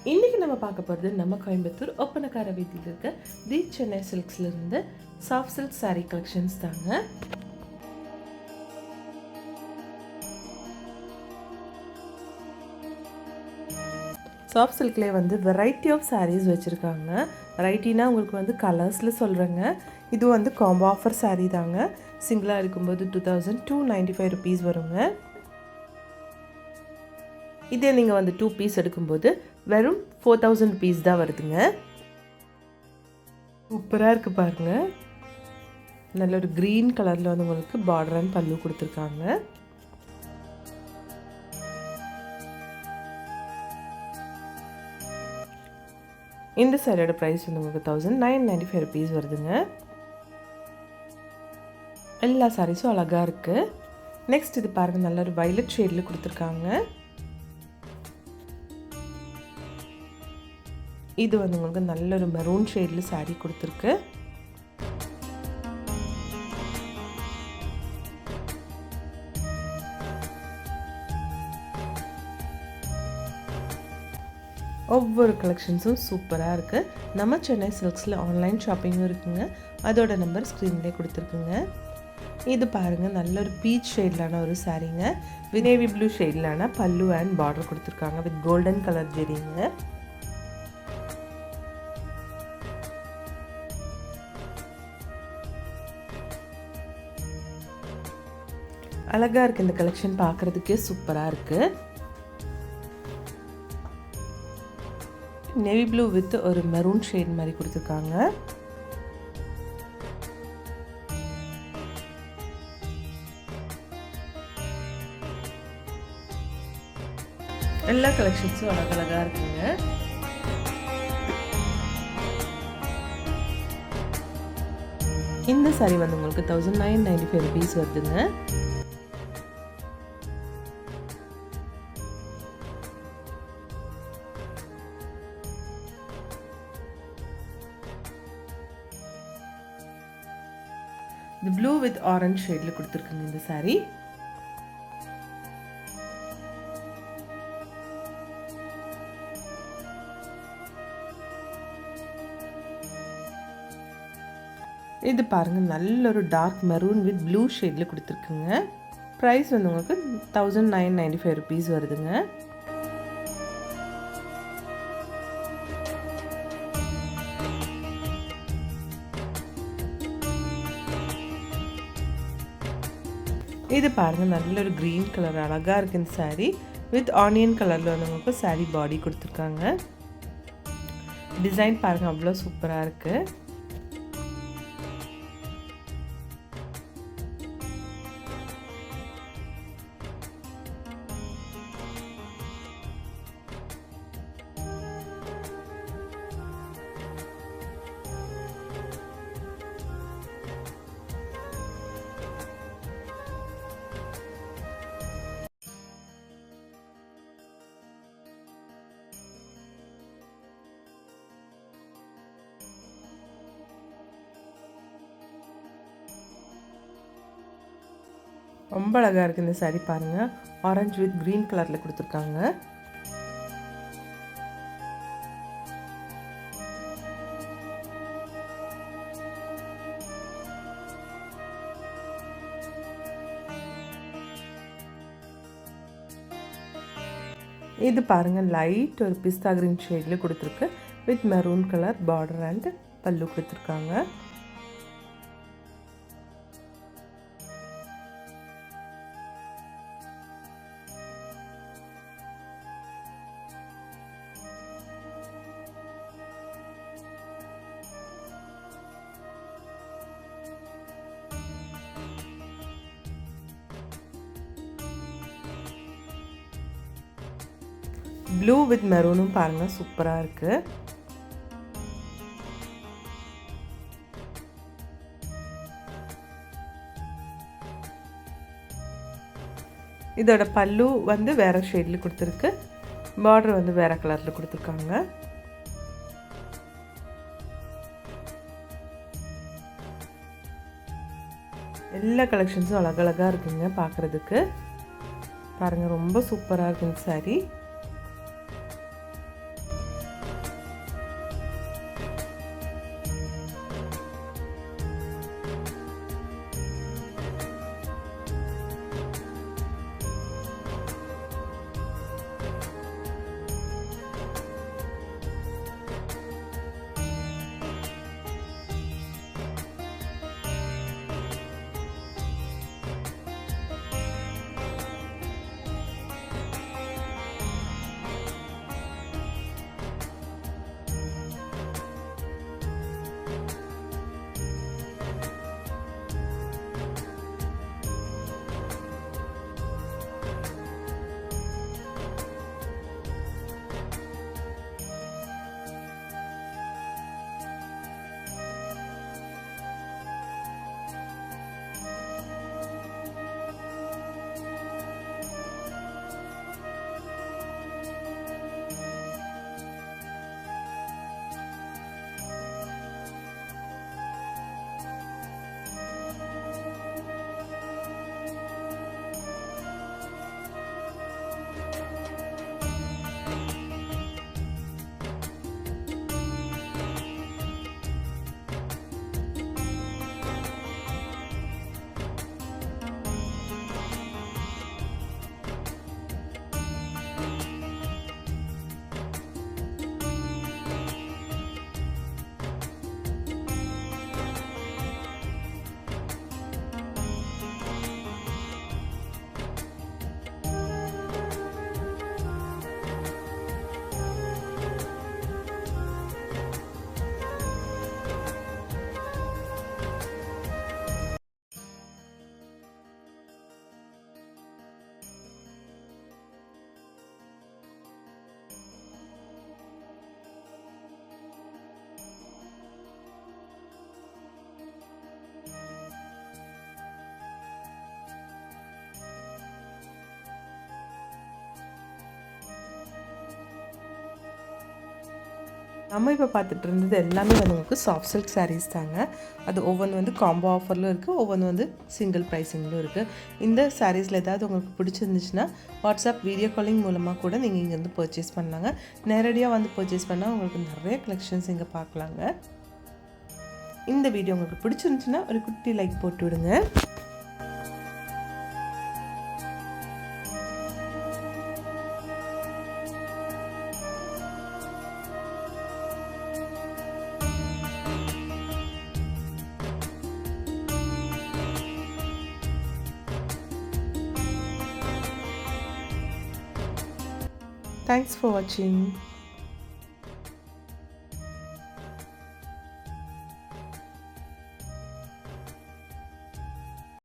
இன்றைக்கி நம்ம பார்க்க போகிறது நம்ம கோயம்புத்தூர் ஒப்பனக்கார வீதியில் இருக்க தி சென்னை சில்க்ஸ்லேருந்து சாஃப்ட் சில்க் சாரீ கலெக்ஷன்ஸ் தாங்க. சாஃப்ட் சில்க்லேயே வந்து வெரைட்டி ஆஃப் சாரீஸ் வச்சுருக்காங்க. வெரைட்டினா உங்களுக்கு வந்து கலர்ஸில் சொல்கிறேங்க. இது வந்து காம்போ ஆஃபர் சாரீ தாங்க. சிங்கிளாக இருக்கும்போது 2295 ருபீஸ் வருங்க. இதே நீங்கள் வந்து 2 பீஸ் எடுக்கும்போது வெறும் 4000 ருபீஸ் தான் வருதுங்க. சூப்பராக இருக்குது பாருங்கள். நல்ல ஒரு க்ரீன் கலரில் வந்து உங்களுக்கு பார்டர் அண்ட் பல்லு கொடுத்துருக்காங்க. இந்த சாரியோட ப்ரைஸ் வந்து உங்களுக்கு 1995 ருபீஸ் வருதுங்க. எல்லா சாரீஸும் அழகாக இருக்குது. நெக்ஸ்ட் இது பாருங்கள், நல்ல ஒரு வைலட் ஷேடில் கொடுத்துருக்காங்க. இது வந்து உங்களுக்கு நல்ல ஒரு மெரூன் ஷேடில் சாரீ கொடுத்துருக்கு. ஒவ்வொரு கலெக்ஷன்ஸும் சூப்பராக இருக்குது. நம்ம சென்னை சில்க்ஸில் ஆன்லைன் ஷாப்பிங்கும் இருக்குங்க. அதோட நம்பர் ஸ்க்ரீன்லேயே கொடுத்துருக்குங்க. இது பாருங்கள், நல்ல ஒரு பீச் ஷேட்லான ஒரு சாரீங்க. வித் நேவி ப்ளூ ஷேட்லான பல்லு அண்ட் பார்டர் கொடுத்துருக்காங்க வித் கோல்டன் கலர் ஜெரிங்க. அழகாக இருக்குது. இந்த கலெக்ஷன் பார்க்குறதுக்கே சூப்பராக இருக்குது. நேவி ப்ளூ வித் ஒரு மெரூன் ஷேட் மாதிரி கொடுத்துருக்காங்க. எல்லா கலெக்ஷன்ஸும் அழகழகாக இருக்குங்க. இந்த சாரி வந்து உங்களுக்கு 1995 ருபீஸ் வருதுங்க. இது ப்ளூ வித் ஆரஞ்ச் ஷேடில் கொடுத்துருக்குங்க இந்த சாரீ. இது பாருங்கள், நல்ல ஒரு டார்க் மெரூன் வித் ப்ளூ ஷேடில் கொடுத்துருக்குங்க. ப்ரைஸ் வந்து உங்களுக்கு 1995 ருபீஸ் வருதுங்க. இது பாருங்கள், நல்ல ஒரு க்ரீன் கலர் அழகாக இருக்குது இந்த சாரீ. வித் ஆனியன் கலரில் வந்து உங்களுக்கு சாரீ பாடி கொடுத்துருக்காங்க. டிசைன் பாருங்கள், அவ்வளோ சூப்பராக இருக்குது. ரொம்ப அழகாக இருக்குது இந்த சாரீ பாருங்கள். ஆரஞ்சு வித் க்ரீன் கலரில் கொடுத்துருக்காங்க. இது பாருங்கள், லைட் ஒரு பிஸ்தா க்ரீன் ஷேடில் கொடுத்துருக்கு with maroon colour border and பல்லு கொடுத்துருக்காங்க. ப்ளூ வித் மெரூனும் பாருங்கள் சூப்பராக இருக்குது. இதோட பல்லு வந்து வேறு ஷேடில் கொடுத்துருக்கு. பார்டர் வந்து வேறு கலரில் கொடுத்துருக்காங்க. எல்லா கலெக்ஷன்ஸும் அழகழகாக இருக்குங்க பார்க்குறதுக்கு. பாருங்கள், ரொம்ப சூப்பராக இருக்குது இந்த சாரீ. நம்ம இப்போ பார்த்துட்டு இருந்தது எல்லாமே வந்து உங்களுக்கு சாஃப்ட் சில்க் சாரீஸ் தாங்க. அது ஒவ்வொன்று வந்து காம்போ ஆஃபர்லும் இருக்குது, ஒவ்வொன்று வந்து சிங்கிள் ப்ரைஸிங்லும் இருக்குது. இந்த சாரீஸில் ஏதாவது உங்களுக்கு பிடிச்சிருந்துச்சுன்னா வாட்ஸ்அப் வீடியோ காலிங் மூலமாக கூட நீங்கள் இங்கேருந்து பர்ச்சேஸ் பண்ணலாங்க. நேரடியாக வந்து பர்ச்சேஸ் பண்ணால் உங்களுக்கு நிறைய கலெக்ஷன்ஸ் இங்கே பார்க்கலாங்க. இந்த வீடியோ உங்களுக்கு பிடிச்சிருந்துச்சுன்னா ஒரு குட்டி லைக் போட்டு விடுங்க. Thanks for watching.